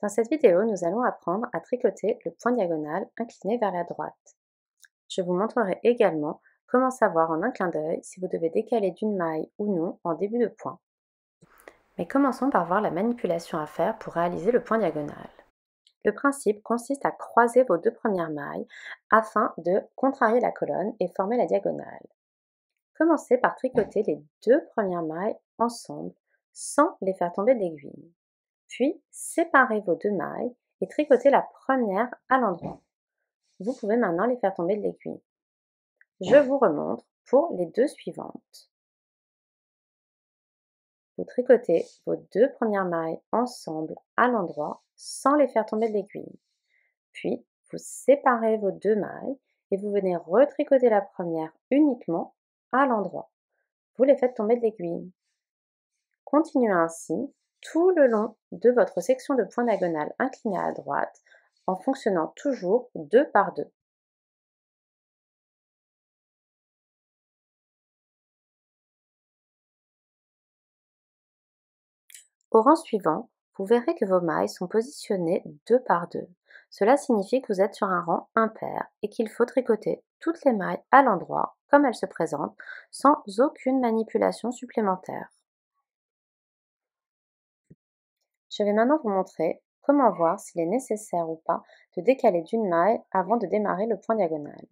Dans cette vidéo, nous allons apprendre à tricoter le point diagonal incliné vers la droite. Je vous montrerai également comment savoir en un clin d'œil si vous devez décaler d'une maille ou non en début de point. Mais commençons par voir la manipulation à faire pour réaliser le point diagonal. Le principe consiste à croiser vos deux premières mailles afin de contrarier la colonne et former la diagonale. Commencez par tricoter les deux premières mailles ensemble sans les faire tomber de l'aiguille. Puis, séparez vos deux mailles et tricotez la première à l'endroit. Vous pouvez maintenant les faire tomber de l'aiguille. Je vous remontre pour les deux suivantes. Vous tricotez vos deux premières mailles ensemble à l'endroit sans les faire tomber de l'aiguille. Puis, vous séparez vos deux mailles et vous venez retricoter la première uniquement à l'endroit. Vous les faites tomber de l'aiguille. Continuez ainsi tout le long de votre section de point diagonal inclinée à droite en fonctionnant toujours deux par deux. Au rang suivant, vous verrez que vos mailles sont positionnées deux par deux. Cela signifie que vous êtes sur un rang impair et qu'il faut tricoter toutes les mailles à l'endroit comme elles se présentent sans aucune manipulation supplémentaire. Je vais maintenant vous montrer comment voir s'il est nécessaire ou pas de décaler d'une maille avant de démarrer le point diagonal.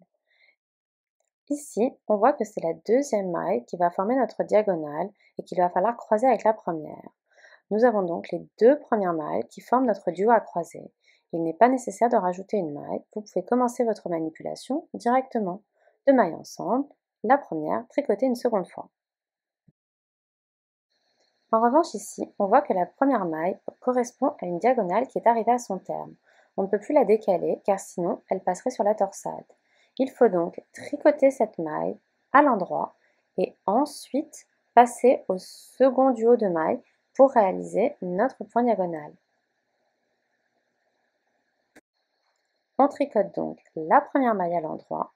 Ici, on voit que c'est la deuxième maille qui va former notre diagonale et qu'il va falloir croiser avec la première. Nous avons donc les deux premières mailles qui forment notre duo à croiser. Il n'est pas nécessaire de rajouter une maille, vous pouvez commencer votre manipulation directement. Deux mailles ensemble, la première tricotée une seconde fois. En revanche ici, on voit que la première maille correspond à une diagonale qui est arrivée à son terme. On ne peut plus la décaler car sinon elle passerait sur la torsade. Il faut donc tricoter cette maille à l'endroit et ensuite passer au second duo de mailles pour réaliser notre point diagonal. On tricote donc la première maille à l'endroit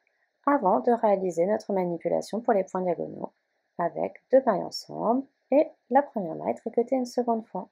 avant de réaliser notre manipulation pour les points diagonaux avec deux mailles ensemble et la première maille tricotée une seconde fois.